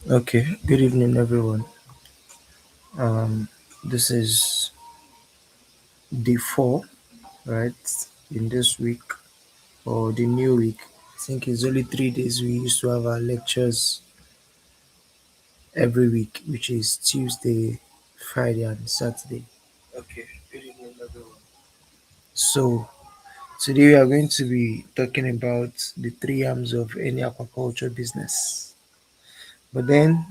Okay, good evening, everyone. This is day four, right, in this week or the new week. I think it's only 3 days we used to have our lectures every week, which is Tuesday, Friday, and Saturday. Okay, good evening, everyone. So, today we are going to be talking about the three arms of any aquaculture business. But then,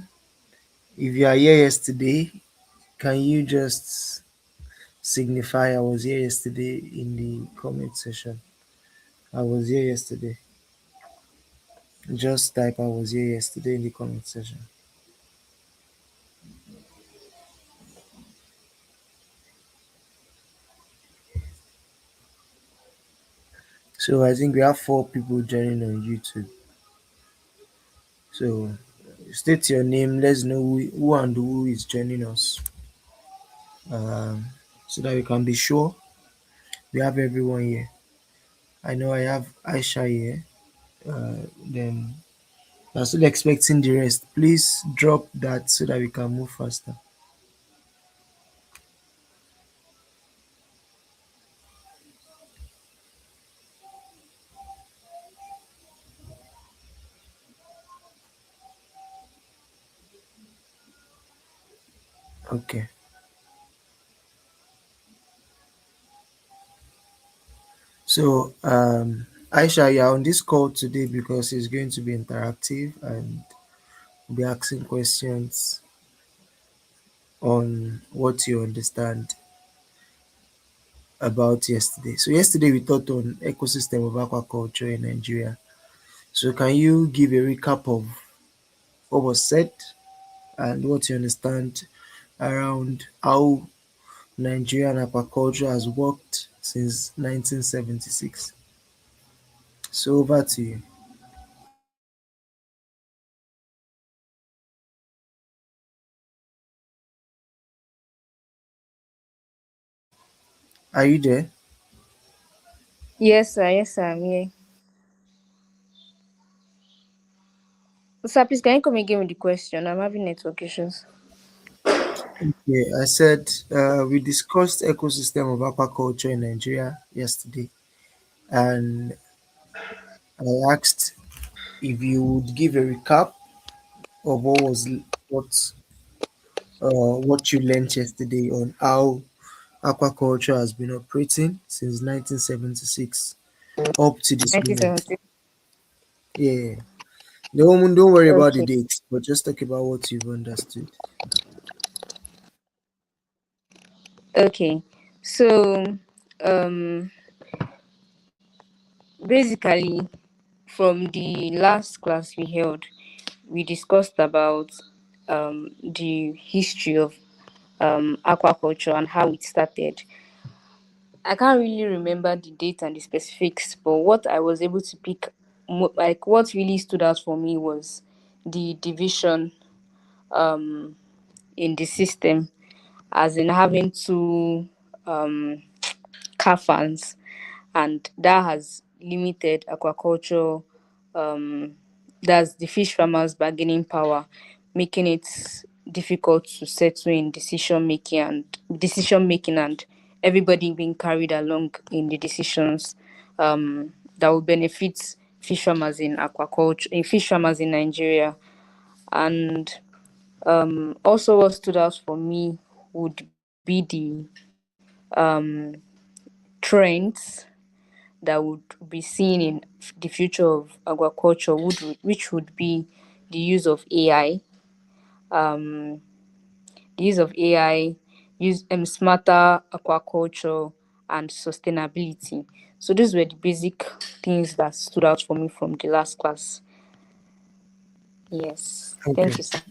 if you are here yesterday, can you just signify I was here yesterday in the comment section? I was here yesterday. Just type I was here yesterday in the comment section. So I think we have four people joining on YouTube. So state your name. Let's know who and who is joining us, um, so that we can be sure we have everyone here. I know I have Aisha here. Then we're still expecting the rest. Please drop that so that we can move faster. Okay. So, Aisha, you're on this call today because it's going to be interactive and we'll be asking questions on what you understand about yesterday. So, yesterday we talked on ecosystem of aquaculture in Nigeria. So, can you give a recap of what was said and what you understand around how Nigerian aquaculture has worked since 1976? So, over to you. Are you there? Yes, sir, I'm here. Sir, please can you come again with the question? I'm having network issues. Yeah, I said we discussed ecosystem of aquaculture in Nigeria yesterday, and I asked if you would give a recap of what you learned yesterday on how aquaculture has been operating since 1976 up to this moment. 1970. Yeah, don't worry about the Okay. dates, but just talk about what you've understood. Okay. So, um, basically, from the last class we held, we discussed about the history of aquaculture and how it started. I can't really remember the date and the specifics, but what I was able to pick, like what really stood out for me was the division in the system, as in having two CAFANs, and that has limited aquaculture. That's the fish farmers' bargaining power, making it difficult to settle in decision making and everybody being carried along in the decisions that will benefit fish farmers in aquaculture, in fish farmers in Nigeria. And also what stood out for me would be trends that would be seen in the future of agriculture, which would be the use of AI, the use of AI, smarter aquaculture, and sustainability. So these were the basic things that stood out for me from the last class. Yes, Okay. thank you, sir.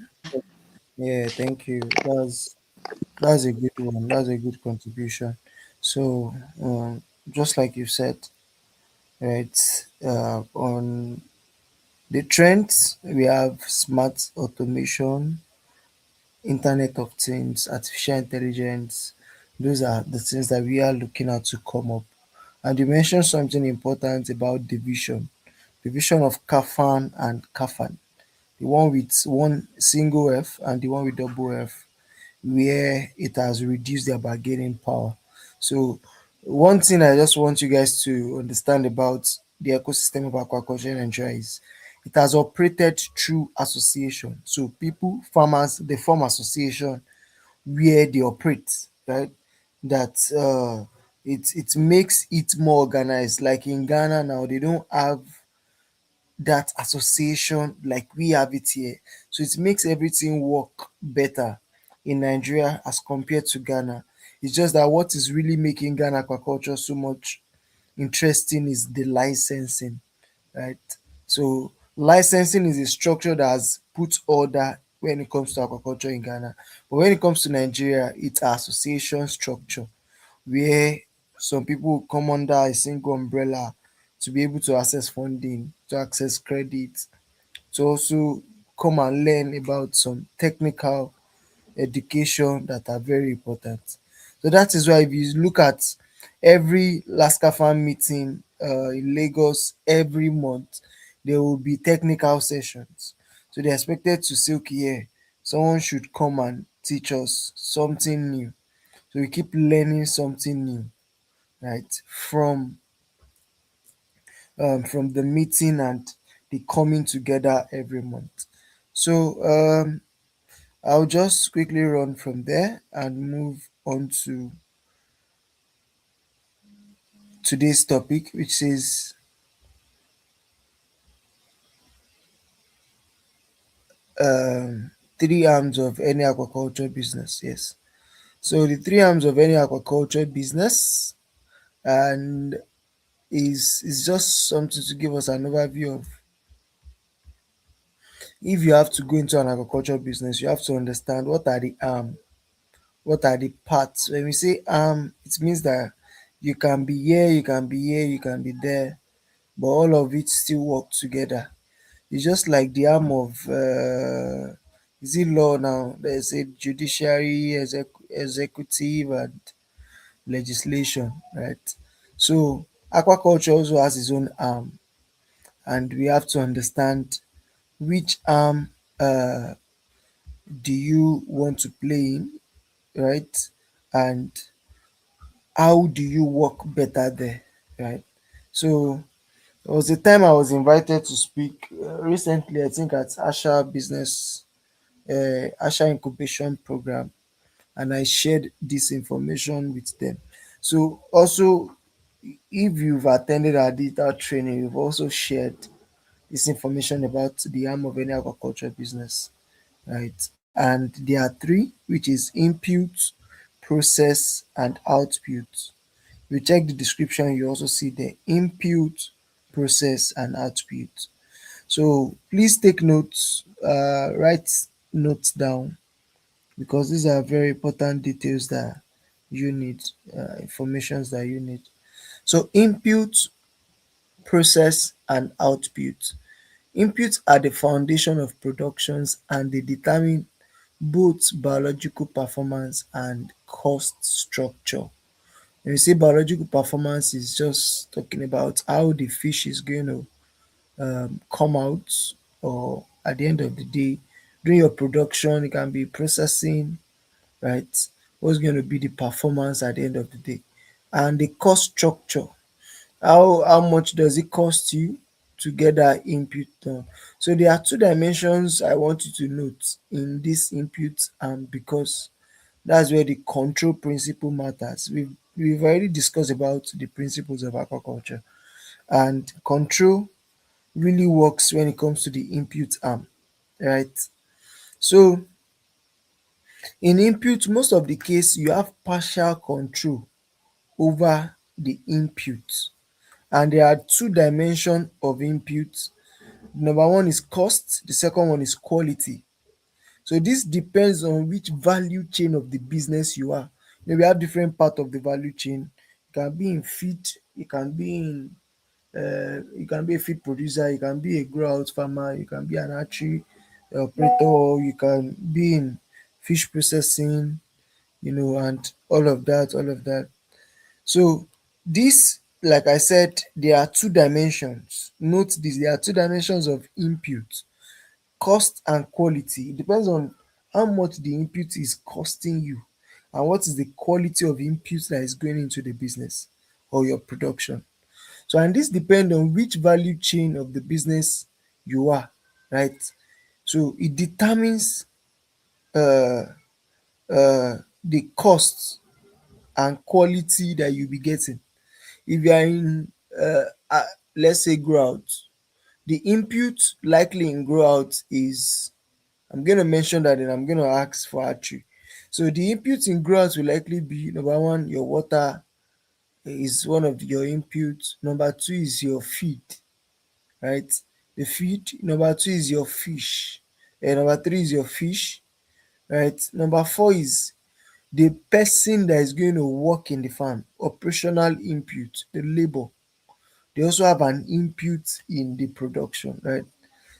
Yeah, thank you. That's a good one. That's a good contribution. So, just like you said, right, on the trends, we have smart automation, Internet of Things, artificial intelligence. Those are the things that we are looking at to come up. And you mentioned something important about division of CAFAN and CAFAN. the one with one single F and the one with double F, where it has reduced their bargaining power. So, one thing I just want you guys to understand about the ecosystem of aquaculture in Nigeria is it has operated through association. So, people, farmers, they form association where they operate, right? That it makes it more organized. Like in Ghana now, they don't have that association like we have it here. So it makes everything work better in Nigeria as compared to Ghana. It's just that what is really making Ghana aquaculture so much interesting is the licensing, right? So licensing is a structure that has put order when it comes to aquaculture in Ghana. But when it comes to Nigeria, it's an association structure where some people will come under a single umbrella to be able to access funding, to access credit, to also come and learn about some technical education that are very important. So that is why if you look at every Laska farm meeting in Lagos every month, there will be technical sessions. So they're expected to say, okay, yeah, someone should come and teach us something new. So we keep learning something new, right? From the meeting and the coming together every month. So I'll just quickly run from there and move on to today's topic, which is three arms of any aquaculture business. Yes. So the three arms of any aquaculture business and is just something to give us an overview of if you have to go into an agriculture business, you have to understand what are the what are the parts. When we say it means that you can be here, you can be here, you can be there, but all of it still work together. It's just like the arm of is it law now? There's a judiciary, executive, and legislation, right? So aquaculture also has its own arm, and we have to understand which arm do you want to play in, right? And how do you work better there, right? So there was a time I was invited to speak recently, I think at Asha incubation program, and I shared this information with them. So also, if you've attended our digital training, you've also shared this information about the arm of any agriculture business, right? And there are three, which is input, process, and output. If you check the description, you also see the input, process, and output. So please take notes, write notes down because these are very important details that you need, informations that you need. So input, process, and output. Inputs are the foundation of productions and they determine both biological performance and cost structure. When you say biological performance, is just talking about how the fish is going to come out, or at the end of the day, during your production, it can be processing, right? What's going to be the performance at the end of the day? And the cost structure, how much does it cost you to get that input done? So there are two dimensions I want you to note in this input, and because that's where the control principle matters. We've already discussed about the principles of aquaculture, and control really works when it comes to the input arm, right? So in input, most of the case you have partial control over the input, and there are two dimensions of input. Number one is cost, the second one is quality. So this depends on which value chain of the business you are. We have different part of the value chain. You can be in feed, you can be in you can be a feed producer, you can be a grow out farmer, you can be an hatchery operator, you can be in fish processing, and all of that. So this, like I said, there are two dimensions. Note this, there are two dimensions of input: cost and quality. It depends on how much the input is costing you and what is the quality of input that is going into the business or your production. So, and this depends on which value chain of the business you are, right? So it determines uh, the cost and quality that you'll be getting. If you are in, let's say, grout, the input likely in grout is, I'm going to mention that and I'm going to ask for archery. So the input in grout will likely be number one, your water is one of your inputs. Number two is your feed, right? The feed. Number two is your fish. And number three is your fish, right? Number four is the person that is going to work in the farm, operational input, the labor. They also have an input in the production, right?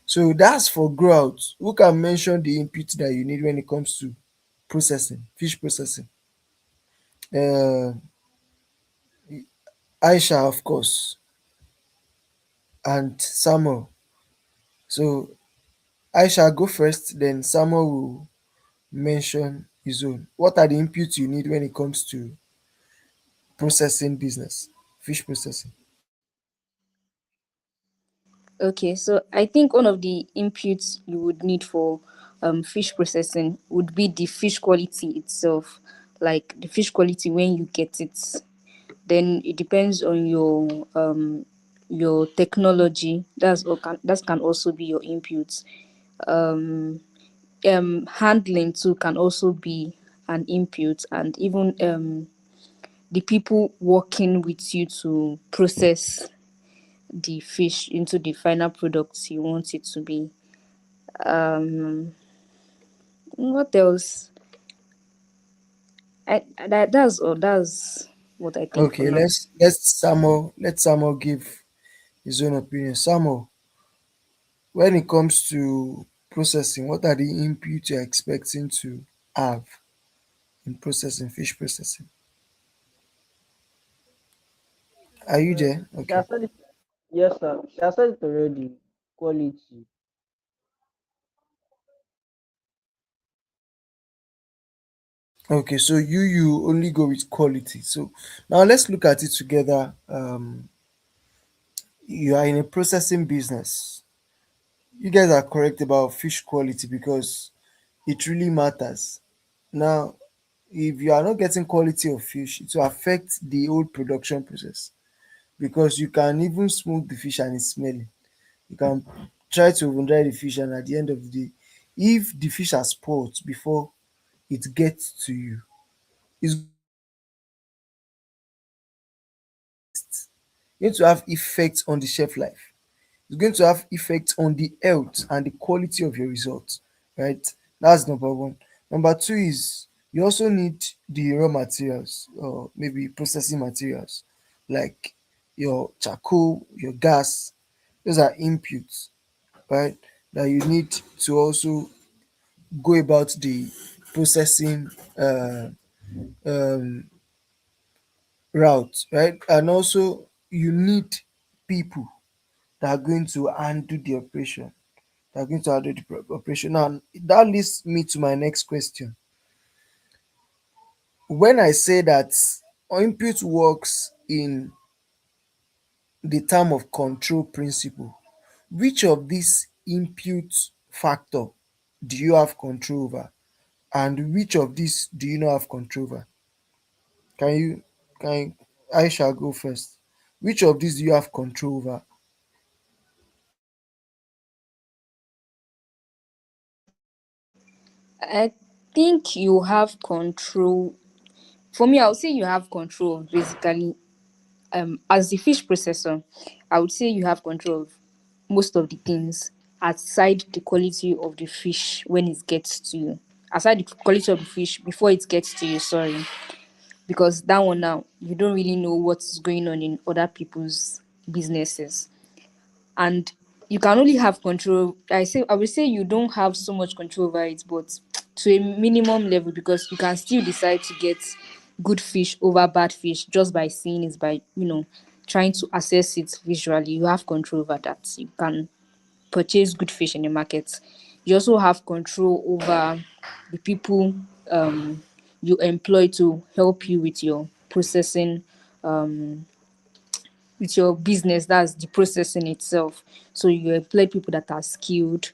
So that's for growth. Who can mention the input that you need when it comes to processing, fish processing? Uh, Aisha, of course, and Samuel. So Aisha, go first, then Samuel will mention his own. What are the inputs you need when it comes to processing business, fish processing? Okay, so I think one of the inputs you would need for fish processing would be the fish quality itself, like the fish quality when you get it. Then it depends on your technology. That can also be your inputs. Handling too can also be an input, and even the people working with you to process the fish into the final products you want it to be. What else? That's what I think for Okay, now. let Samuel give his own opinion. Samuel, when it comes to processing, what are the inputs you're expecting to have in processing, fish processing? Are you there? She has Okay. said it. Yes, sir. She has said it already. Quality. Okay, so you only go with quality. So now let's look at it together. You are in a processing business. You guys are correct about fish quality because it really matters. Now, if you are not getting quality of fish, it will affect the whole production process because you can even smoke the fish and it's smelling. You can try to oven dry the fish, and at the end of the day, if the fish has spoiled before it gets to you, it's going to have effect on the taste, it's going to have effect on the shelf life, it's going to have effect on the health and the quality of your results, right? That's number one. Number two is you also need the raw materials or maybe processing materials like your charcoal, your gas. Those are inputs, right? That you need to also go about the processing um, route, right? And also you need people that are going to handle the operation. That are going to handle the operation. Now that leads me to my next question. When I say that input works in the term of control principle, which of these input factor do you have control over? And which of these do you not have control over? Can you can I shall go first? Which of these do you have control over? I think you have control. For me, I would say you have control of basically as the fish processor. I would say you have control of most of the things aside the quality of the fish when it gets to you. Aside the quality of the fish before it gets to you, sorry. Because that one now you don't really know what's going on in other people's businesses, and you can only have control. I would say you don't have so much control over it, but to a minimum level, because you can still decide to get good fish over bad fish just by seeing it, by trying to assess it visually. You have control over that. You can purchase good fish in the market. You also have control over the people you employ to help you with your processing, with your business. That's the processing itself. So you employ people that are skilled.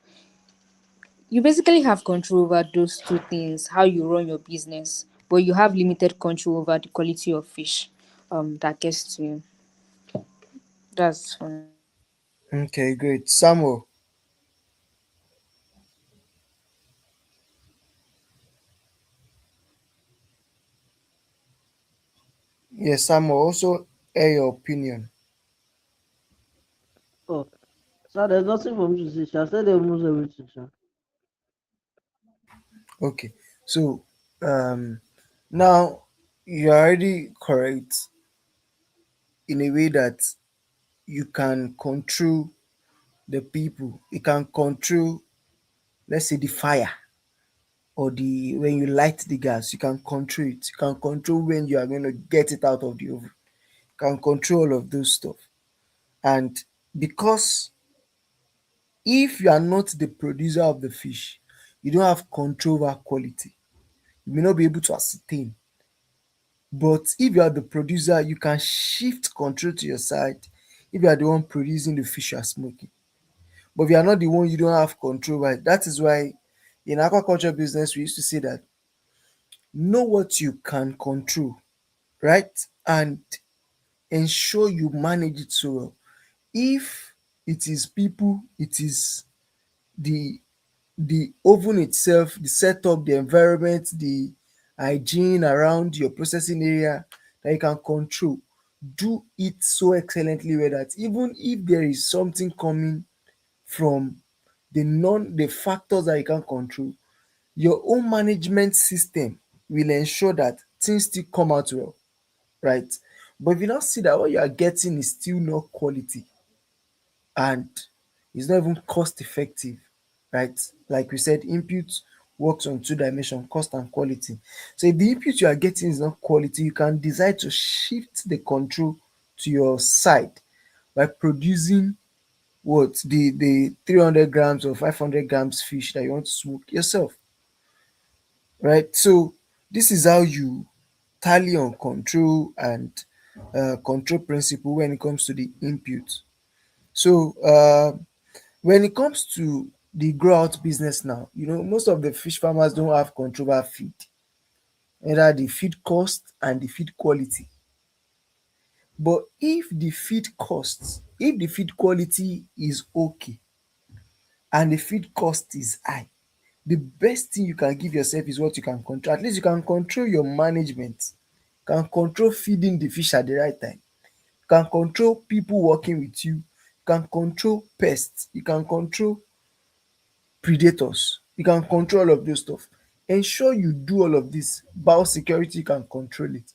You basically have control over those two things, how you run your business, but you have limited control over the quality of fish that gets to you. That's for me. Okay, great. Samuel. Yes, Samuel, also air your opinion. Oh, so there's nothing for me to say. Sha said almost everything. Sha. Okay, so um, now you're already correct in a way that you can control the people. You can control, let's say, the fire or the when you light the gas. You can control it. You can control when you are going to get it out of the oven. You can control all of those stuff. And because if you are not the producer of the fish, you don't have control over quality. You may not be able to ascertain. But if you are the producer, you can shift control to your side if you are the one producing the fish you are smoking. But if you are not the one, you don't have control over it. That is why in aquaculture business, we used to say that know what you can control, right? And ensure you manage it so well. If it is people, it is the the oven itself, the setup, the environment, the hygiene around your processing area that you can control. Do it so excellently well that even if there is something coming from the factors that you can control, your own management system will ensure that things still come out well, right? But if you now see that what you are getting is still not quality, and it's not even cost effective, right? Like we said, input works on two dimension, cost and quality. So if the input you are getting is not quality, you can decide to shift the control to your side by producing what the 300 grams or 500 grams fish that you want to smoke yourself, right? So this is how you tally on control and control principle when it comes to the input. So when it comes to the grow out business now, most of the fish farmers don't have control over feed, either the feed cost and the feed quality. But if the feed quality is okay and the feed cost is high, the best thing you can give yourself is what you can control. At least you can control your management, you can control feeding the fish at the right time, you can control people working with you, you can control pests, you can control predators, you can control all of those stuff. Ensure you do all of this. Biosecurity, you can control it.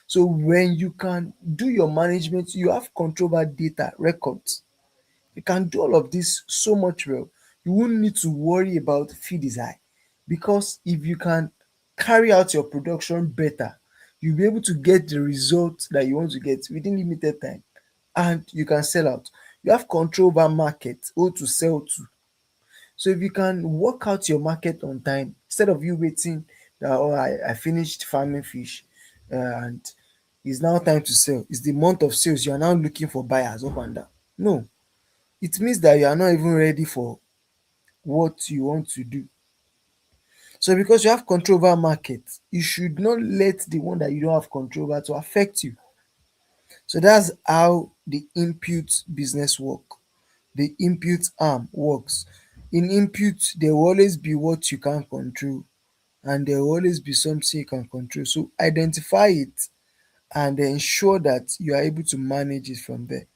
So when you can do your management, you have control over data records. You can do all of this so much well. You won't need to worry about feed is high, because if you can carry out your production better, you'll be able to get the result that you want to get within limited time, and you can sell out. You have control over market, who to sell to. So if you can work out your market on time, instead of you waiting that, oh, I finished farming fish, and it's now time to sell. It's the month of sales. You are now looking for buyers up and down. No, it means that you are not even ready for what you want to do. So because you have control over market, you should not let the one that you don't have control over to affect you. So that's how the input business work. The input arm works. In input, there will always be what you can control, and there will always be something you can control. So identify it and ensure that you are able to manage it from there.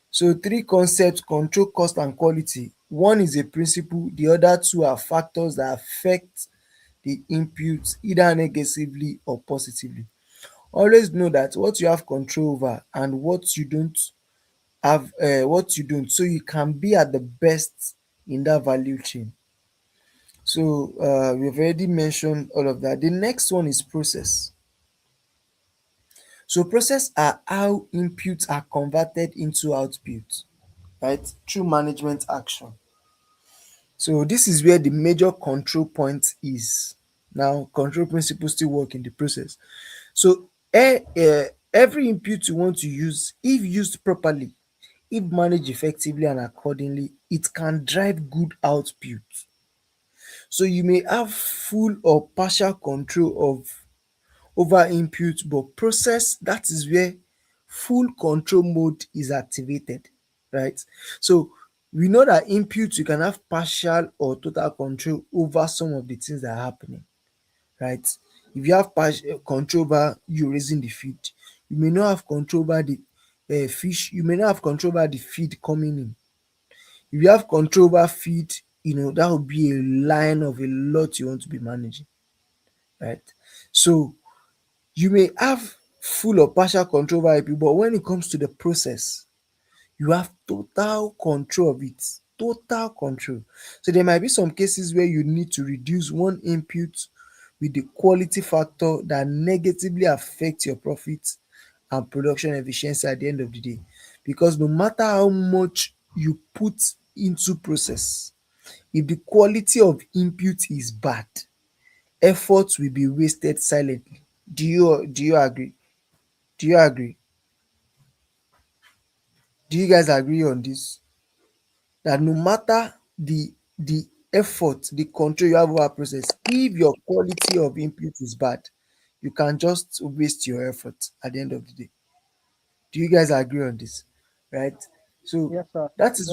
So three concepts: control, cost and quality. One is a principle, the other two are factors that affect the input either negatively or positively. Always know that what you have control over and what you don't, so you can be at the best in that value chain. So we've already mentioned all of that. The next one is process. So process are how inputs are converted into outputs, right, through management action. So this is where the major control point is. Now, control principles still work in the process. So every input you want to use, if used properly, if managed effectively and accordingly, it can drive good output. So you may have full or partial control of over input, but process, that is where full control mode is activated, right? So we know that input you can have partial or total control over some of the things that are happening, right? If you have control over you raising the feed, you may not have control over the fish, you may not have control over the feed coming in. If you have control over feed, that would be a line of a lot you want to be managing, right? So you may have full or partial control over IP, but when it comes to the process, you have total control of it. Total control. So there might be some cases where you need to reduce one input with the quality factor that negatively affects your profits and production efficiency at the end of the day. Because no matter how much you put into process, if the quality of input is bad, effort will be wasted silently. Do you agree? Do you agree? Do you guys agree on this? That no matter the effort, the control you have over process, if your quality of input is bad, you can just waste your effort at the end of the day. Do you guys agree on this? Right? So Yes, sir. that is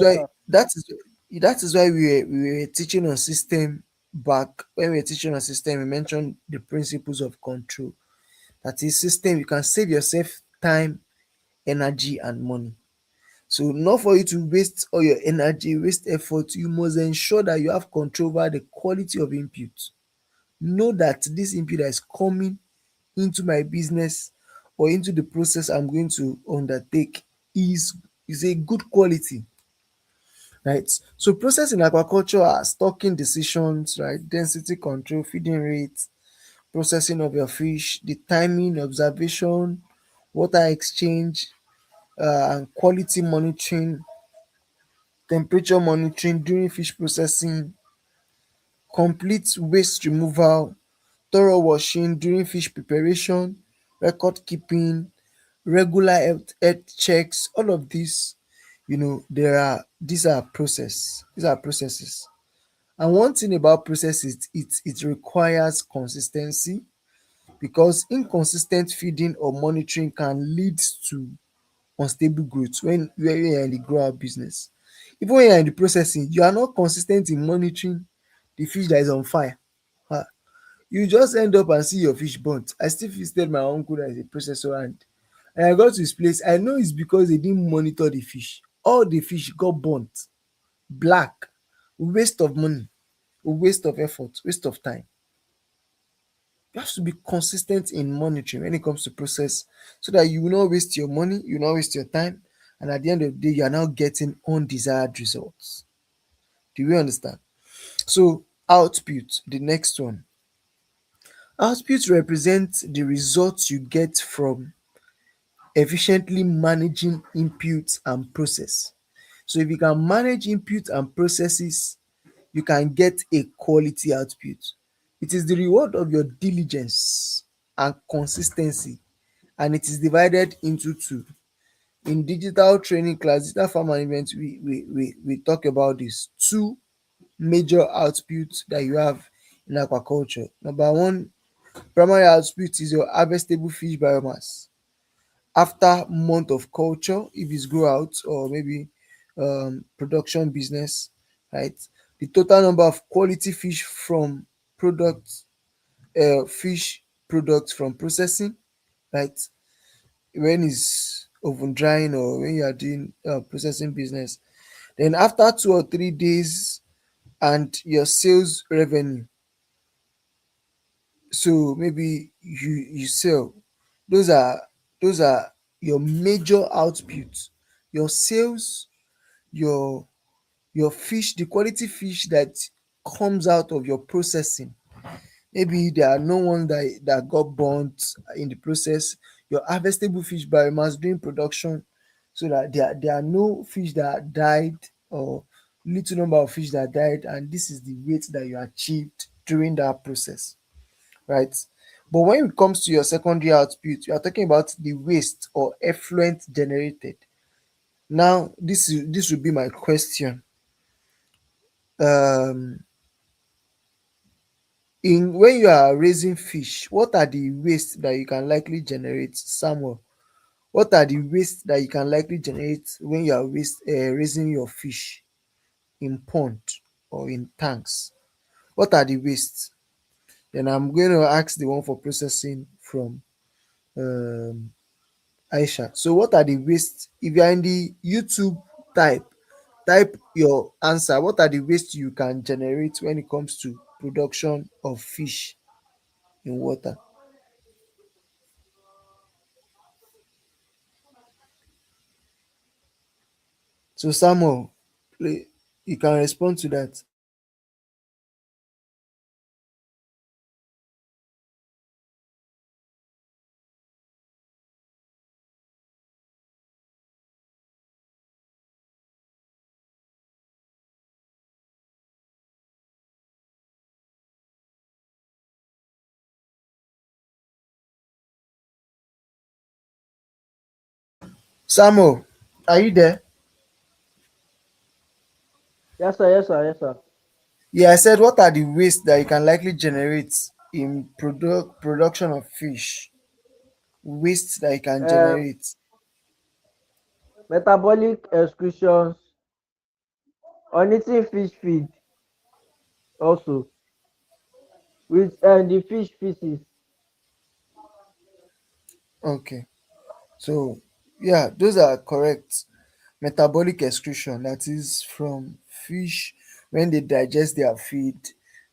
Yes, why sir. we were teaching on system back. When we were teaching on system, we mentioned the principles of control. That is system, you can save yourself time, energy, and money. So not for you to waste all your energy, waste effort, you must ensure that you have control over the quality of input. Know that this input that is coming into my business or into the process I'm going to undertake is a good quality, right? So process in aquaculture are stocking decisions, right? Density control, feeding rates, processing of your fish, the timing, observation, water exchange, and quality monitoring, temperature monitoring during fish processing, complete waste removal, thorough washing during fish preparation, record keeping, regular health checks, all of these, these are processes. And one thing about processes, it requires consistency, because inconsistent feeding or monitoring can lead to unstable growth when you're in the grower business. Even when you're in the processing, you are not consistent in monitoring the fish that is on fire. Ah, you just end up and see your fish burnt. I still visited my uncle that is a processor, and I got to his place. I know it's because they didn't monitor the fish. All the fish got burnt, black, waste of money, waste of effort, waste of time. You have to be consistent in monitoring when it comes to process, so that you will not waste your money, you will not waste your time, and at the end of the day, you are now getting undesired results. Do you understand? So, output, the next one. Output represents the results you get from efficiently managing inputs and process. So, if you can manage input and processes, you can get a quality output. It is the reward of your diligence and consistency, and it is divided into two. In digital training class, digital farm management, we talk about this two major outputs that you have in aquaculture. Number one, primary output is your harvestable fish biomass after month of culture, if it's grow out or maybe production business, right? The total number of quality fish from products, fish products from processing, right? When it's oven drying or when you are doing processing business. Then after 2 or 3 days, and your sales revenue. So maybe you sell. Those are those are your major outputs. Your sales, your fish, the quality fish that comes out of your processing. Maybe there are no one that got burnt in the process. Your harvestable fish biomass during production, so that there are no fish that died or little number of fish that died, and this is the weight that you achieved during that process, right? But when it comes to your secondary output, you are talking about the waste or effluent generated. Now, this would be my question. Um, in when you are raising fish, what are the waste that you can likely generate, Samuel? What are the waste that you can likely generate when you are raising your fish in pond or in tanks? What are the wastes? Then I'm going to ask the one for processing from um, Aisha. So, what are the wastes? If you are in the YouTube, type your answer. What are the wastes you can generate when it comes to production of fish in water? So, Samuel, you can respond to that. Samuel, are you there? Yes, sir. Yes, sir. Yes, sir. Yeah, I said, what are the wastes that you can likely generate in production of fish? Wastes that you can Um, generate. Metabolic excretions on eating fish feed also with the fish feces. Okay, so yeah, those are correct. Metabolic excretion, that is from fish when they digest their feed,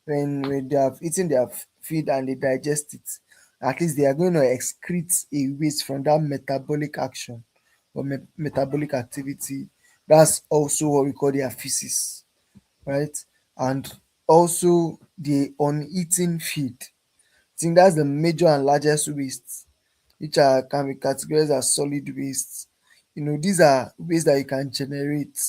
when they have eaten their feed and they digest it, at least they are going to excrete a waste from that metabolic action or metabolic activity. That's also what we call their feces, right? And also the uneaten feed. I think that's the major and largest waste, which are can be categorized as solid waste. These are waste that you can generate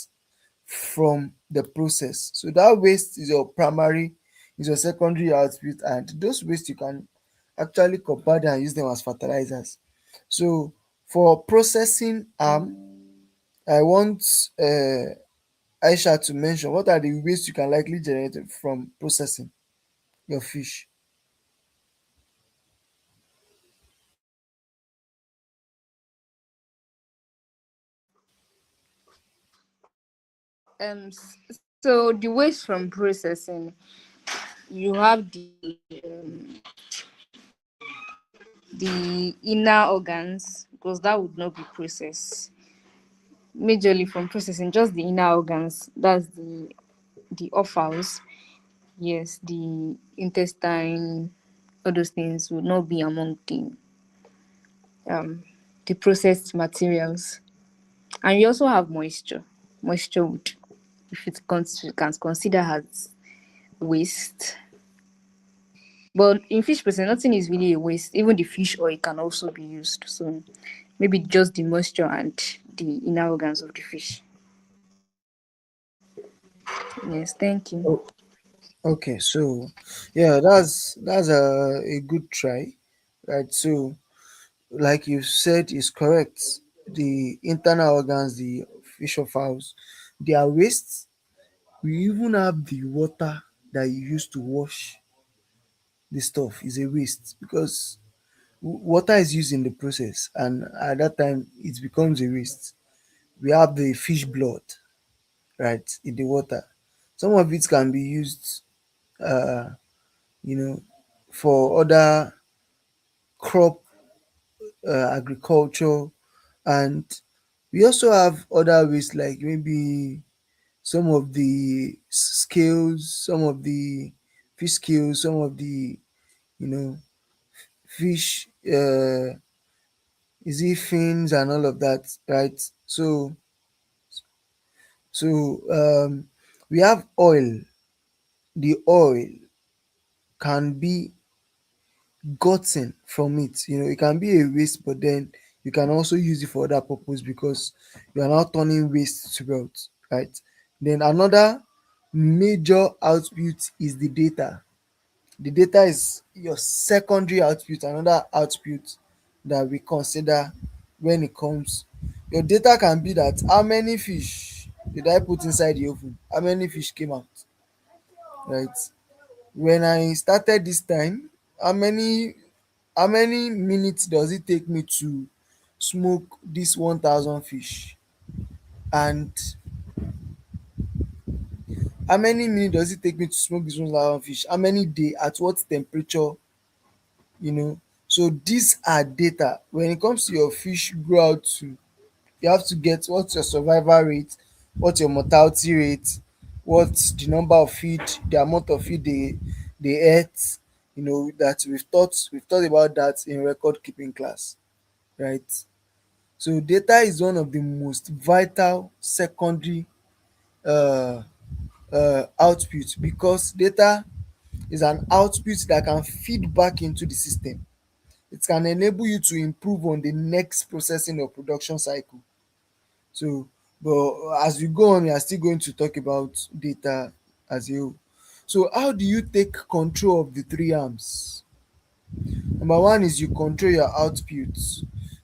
from the process. So that waste is your primary, is your secondary output, and those waste you can actually compound and use them as fertilizers. So for processing I want Aisha to mention what are the waste you can likely generate from processing your fish. So the waste from processing, you have the inner organs, because that would not be processed. Majorly from processing, just the inner organs. That's the offals. Yes, the intestine, all those things would not be among the processed materials. And you also have moisture. Moisture would, if it can consider as waste. But in fish processing, nothing is really a waste. Even the fish oil can also be used. So maybe just the moisture and the inner organs of the fish. Yes, thank you. Oh, okay, so yeah, that's a good try, right? So like you said is correct. The internal organs, the fish of house, they are waste. We even have the water that you use to wash the stuff is a waste because water is used in the process, and at that time it becomes a waste. We have the fish blood, right, in the water. Some of it can be used, uh, you know, for other crop agriculture, and we also have other ways like maybe some of the scales, some of the fish scales, some of the you know fish is it fins and all of that, right? So we have oil. The oil can be gotten from it. It can be a waste, but then you can also use it for other purpose because you are now turning waste to wealth, right? Then another major output is the data. The data is your secondary output, another output that we consider when it comes. Your data can be that how many fish did I put inside the oven? How many fish came out? Right? When I started this time, how many minutes does it take me to smoke this 1,000 fish? And how many minutes does it take me to smoke this 1,000 fish? How many day? At what temperature? you know so these are data. When it comes to your fish grow out to, you have to get what's your survival rate, what's your mortality rate, what's the number of feed, the amount of feed they ate. That we've thought about that in record keeping class, right? So data is one of the most vital secondary uh, output, because data is an output that can feed back into the system. It can enable you to improve on the next processing or production cycle. So, but as we go on, we are still going to talk about data as a whole. So, how do you take control of the three arms? Number one is you control your output.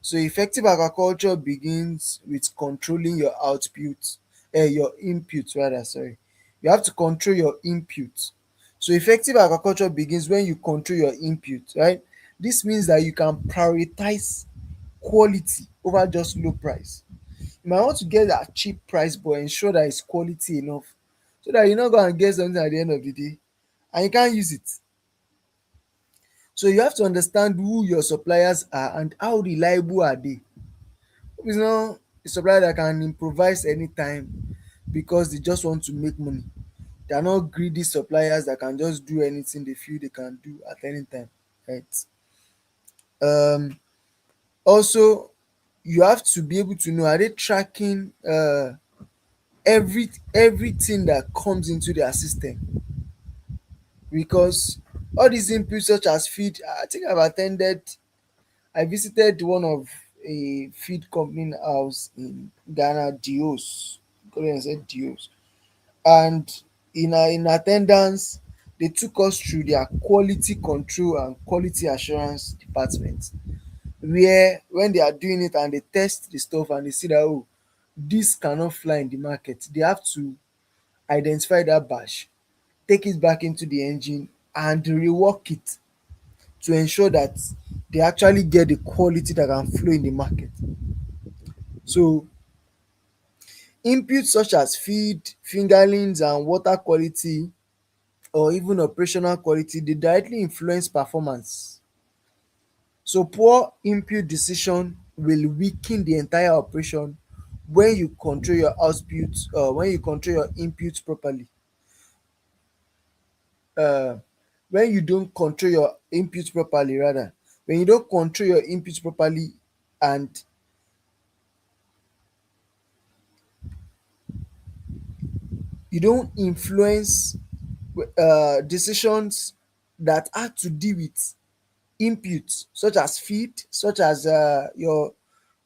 So, effective agriculture begins with controlling your output, your input rather. Sorry, you have to control your input. So, effective agriculture begins when you control your input, right? This means that you can prioritize quality over just low price. You might want to get that cheap price but ensure that it's quality enough, so that you're not going to get something at the end of the day and you can't use it. So you have to understand who your suppliers are and how reliable are they. It's not a supplier that can improvise anytime because they just want to make money. They are not greedy suppliers that can just do anything they feel they can do at any time, right? um Also, you have to be able to know, are they tracking everything that comes into their system? Because all these inputs such as feed, I think I visited one of a feed company house in Ghana, Dios. Korean said Dios. And in attendance, they took us through their quality control and quality assurance department, where when they are doing it and they test the stuff and they see that, oh, this cannot fly in the market, they have to identify that batch, take it back into the engine and rework it to ensure that they actually get the quality that can flow in the market. So inputs such as feed, fingerlings and water quality, or even operational quality, dey directly influence performance. So poor input decision will weaken the entire operation when you control your output, when you control your input properly. um when you don't control your input properly, rather, when you don't control your input properly and you don't influence decisions that have to do with inputs such as feed, such as your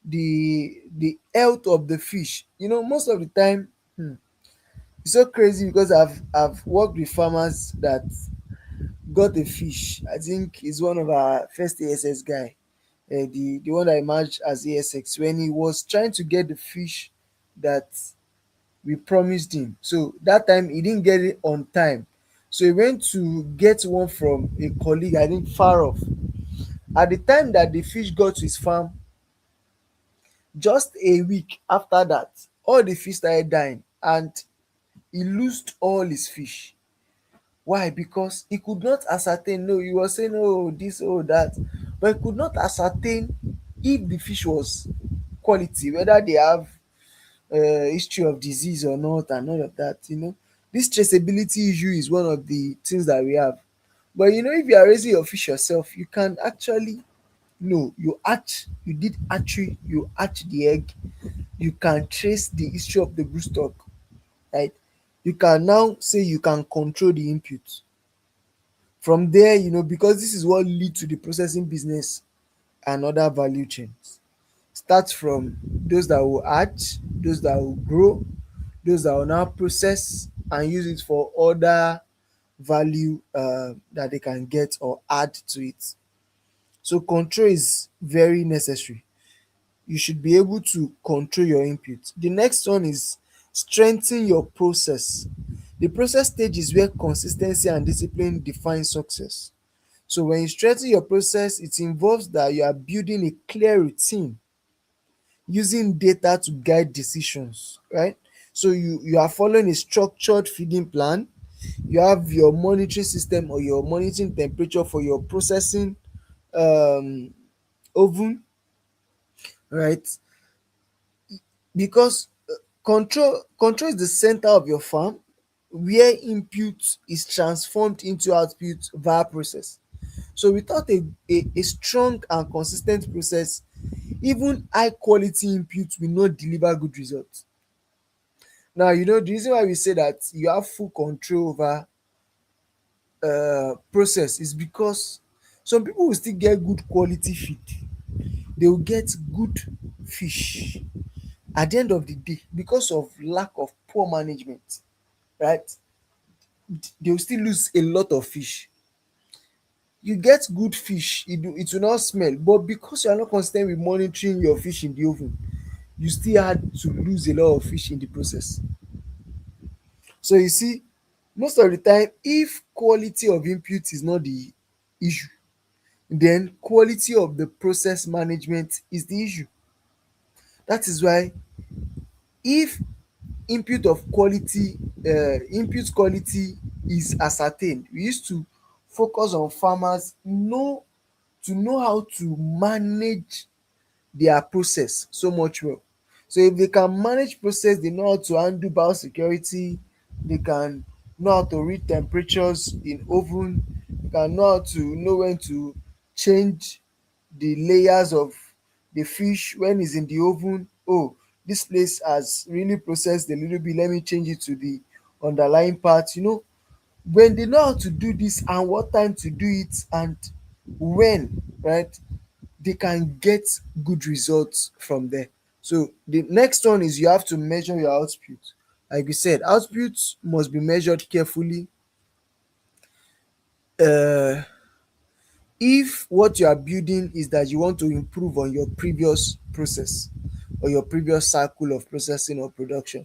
the health of the fish. Most of the time, it's so crazy because I've worked with farmers that got a fish. I think he's one of our first ASS guy, the one that emerged as ASX, when he was trying to get the fish that we promised him. So that time he didn't get it on time. So he went to get one from a colleague, I think far off. At the time that the fish got to his farm, just a week after that, all the fish started dying and he lost all his fish. Why? Because he could not ascertain. No, he was saying, oh, this, oh, that, but he could not ascertain if the fish was quality, whether they have history of disease or not, and all of that. This traceability issue is one of the things that we have. But if you are raising your fish yourself, you can actually know, you did hatchery, you hatch the egg, you can trace the history of the broodstock, right? You can now say you can control the input. From there, because this is what lead to the processing business and other value chains. Start from those that will hatch, those that will grow, those that will now process and use it for other value that they can get or add to it. So control is very necessary. You should be able to control your input. The next one is strengthen your process. The process stage is where consistency and discipline define success. So when you strengthen your process, it involves that you are building a clear routine, using data to guide decisions, right? So you are following a structured feeding plan. You have your monitoring system or your monitoring temperature for your processing um oven, right? Because control is the center of your farm, where input is transformed into output via process. So without a strong and consistent process, even high quality input will not deliver good results. Now, the reason why we say that you have full control over process is because some people will still get good quality feed. They will get good fish at the end of the day because of lack of poor management, right? They will still lose a lot of fish. You get good fish, it will not smell, but because you are not consistent with monitoring your fish in the oven, you still had to lose a lot of fish in the process. So you see, most of the time, if quality of input is not the issue, then quality of the process management is the issue. That is why, if input quality is ascertained, we used to focus on farmers know how to manage their process so much well. So if they can manage process, they know how to handle biosecurity, they can know how to read temperatures in oven, they can know how to know when to change the layers of the fish when it's in the oven. Oh, this place has really processed a little bit, let me change it to the underlying part. When they know how to do this and what time to do it and when, right, they can get good results from there. So the next one is you have to measure your output. Like we said, output must be measured carefully. uh if what you are building is that you want to improve on your previous process or your previous cycle of processing or production.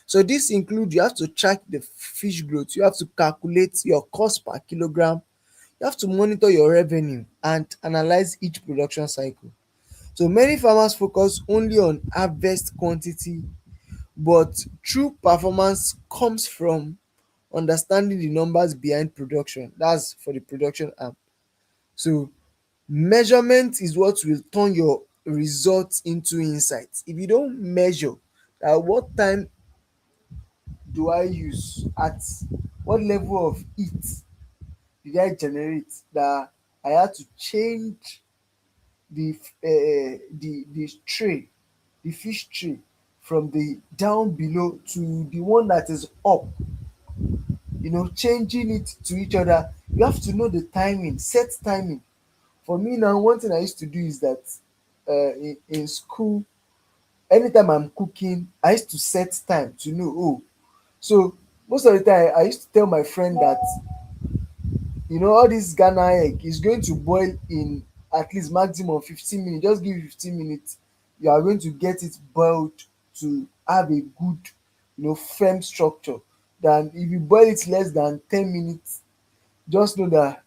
So this includes, you have to track the fish growth, you have to calculate your cost per kilogram, you have to monitor your revenue and analyze each production cycle. So many farmers focus only on harvest quantity, but true performance comes from understanding the numbers behind production. That's for the production arm. So measurement is what will turn your results into insights. If you don't measure at what time do I use, at what level of heat did I generate, that I had to change the tray, the fish tray, from the down below to the one that is up, changing it to each other. You have to know the timing, set timing. For me now, one thing I used to do is that in school, anytime I'm cooking, I used to set time to know. Oh, so most of the time I used to tell my friend that all this Ghana egg is going to boil in at least maximum 15 minutes. Just give it 15 minutes, you are going to get it boiled to have a good, firm structure. Than if you boil it less than 10 minutes, just know that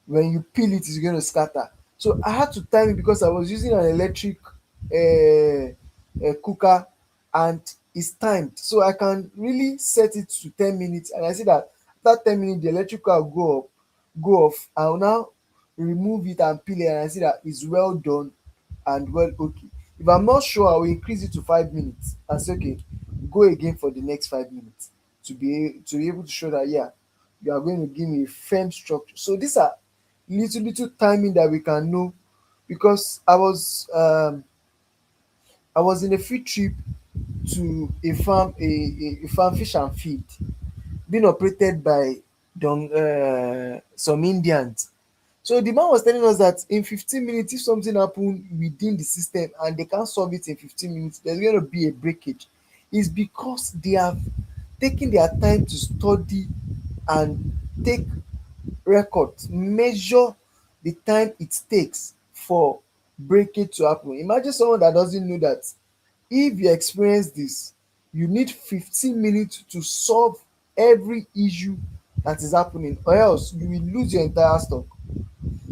when you peel it, it's going to scatter. So I had to time it because I was using an electric cooker, and it's timed. So I can really set it to 10 minutes, and I see that after 10 minutes, the electric cooker will go off. I will now remove it and peel it, and I see that it's well done and well okay. If I'm not sure, I will increase it to 5 minutes and say, okay, go again for the next 5 minutes, to be able to show that, yeah, you are going to give me a firm structure. So these are little timing that we can know. Because I was in a field trip to a farm, a farm fish and feed being operated by some Indians. So the man was telling us that in 15 minutes, if something happen within the system and they can't solve it in 15 minutes, there's going to be a breakage. is because they have taken their time to study and take records, measure the time it takes for breakage to happen. Imagine someone that doesn't know that if you experience this, you need 15 minutes to solve every issue that is happening, or else you will lose your entire stock.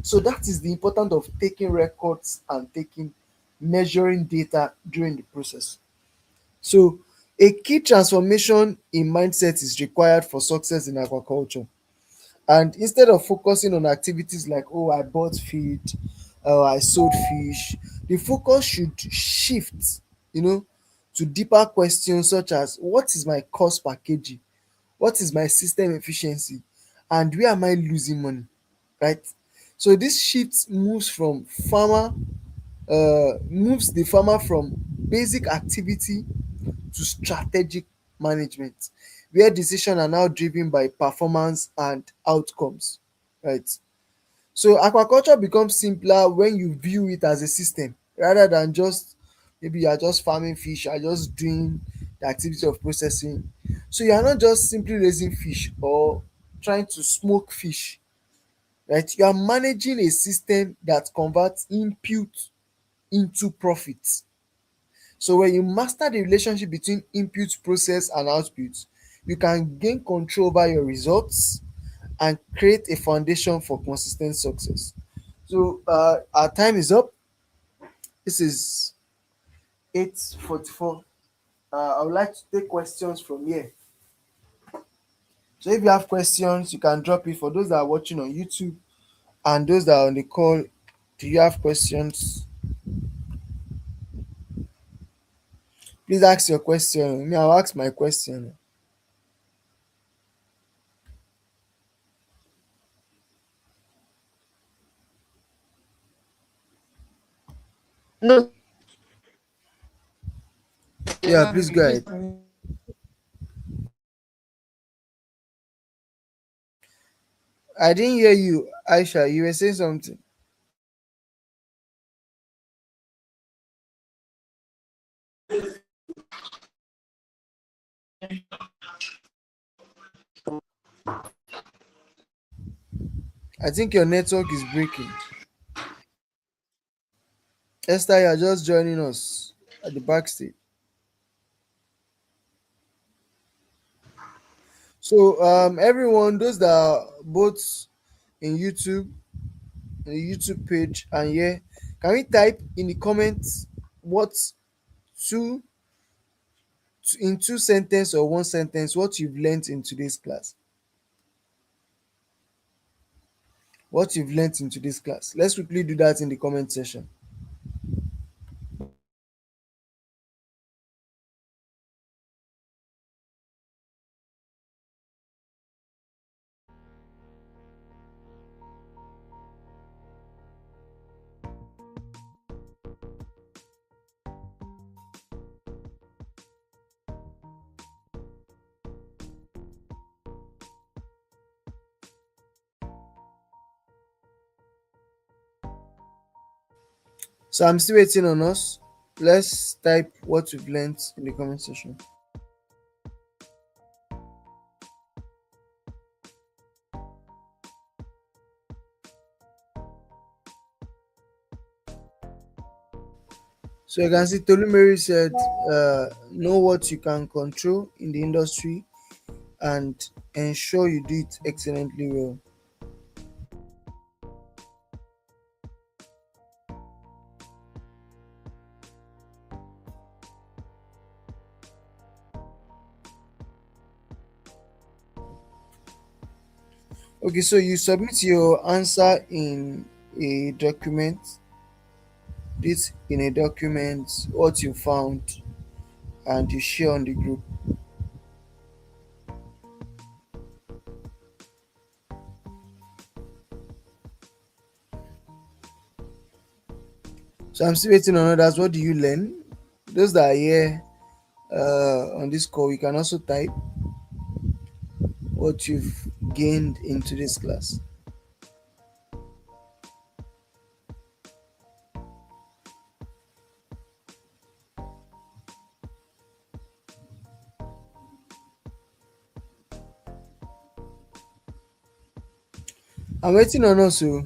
So that is the importance of taking records and taking measuring data during the process. So a key transformation in mindset is required for success in aquaculture. And instead of focusing on activities like, oh, I bought feed, I sold fish, the focus should shift, you know, to deeper questions such as what is my cost per kg, what is my system efficiency, and where am I losing money, right? So this shift moves the farmer from basic activity to strategic management, where decisions are now driven by performance and outcomes, right? So aquaculture becomes simpler when you view it as a system rather than just maybe you are just farming fish, you are just doing the activity of processing. So you are not just simply raising fish or trying to smoke fish, right? You are managing a system that converts input into profit. So when you master the relationship between input, process, and output, you can gain control over your results and create a foundation for consistent success. So our time is up. This is 8:44. I would like to take questions from here. So if you have questions, you can drop it. For those that are watching on YouTube and those that are on the call, do you have questions? Please ask your question. Me, I'll ask my question. No, Yeah, please go ahead. I didn't hear you, Aisha. You were saying something. I think your network is breaking. Esther, you're just joining us at the backstage. So, everyone, those that are both in YouTube, the YouTube page, and here, can we type in the comments what two in two sentence or one sentence what you've learned in today's class? What you've learned in today's class. Let's quickly do that in the comment section. So I'm still waiting on us. Let's type what we've learned in the comment section. So you can see Tolumeri said, know what you can control in the industry and ensure you do it excellently well. Okay, so you submit your answer in a document, this in a document, what you found, and you share on the group. So I'm still waiting on others. What do you learn? Those that are here on this call, you can also type what you've gained in today's class. I'm waiting on us. So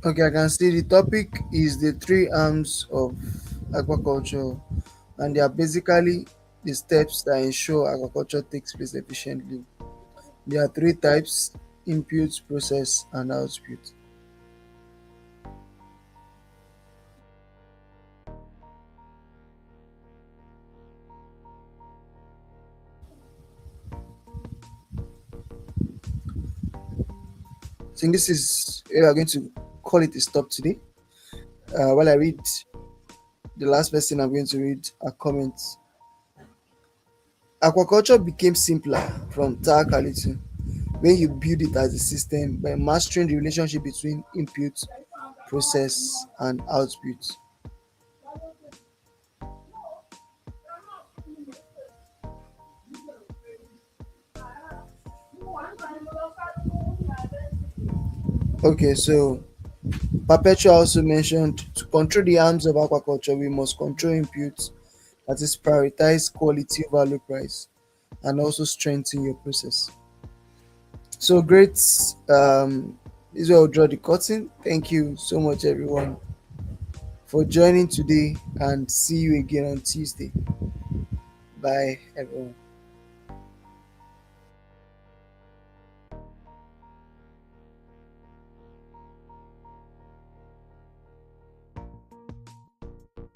okay, I can see the topic is the three arms of aquaculture, and they are basically the steps that ensure aquaculture takes place efficiently. There are three types: input, process, and output. I think this is we are going to call it a stop today. While I read the last person, I'm going to read a comment. Aquaculture became simpler from Taakalitu when you build it as a system by mastering the relationship between input, process, and output. Okay, so Perpetua also mentioned to control the arms of aquaculture, we must control inputs, that is, prioritize quality over low price, and also strengthen your process. So great. This will draw the curtain. Thank you so much, everyone, for joining today, and see you again on Tuesday. Bye, everyone.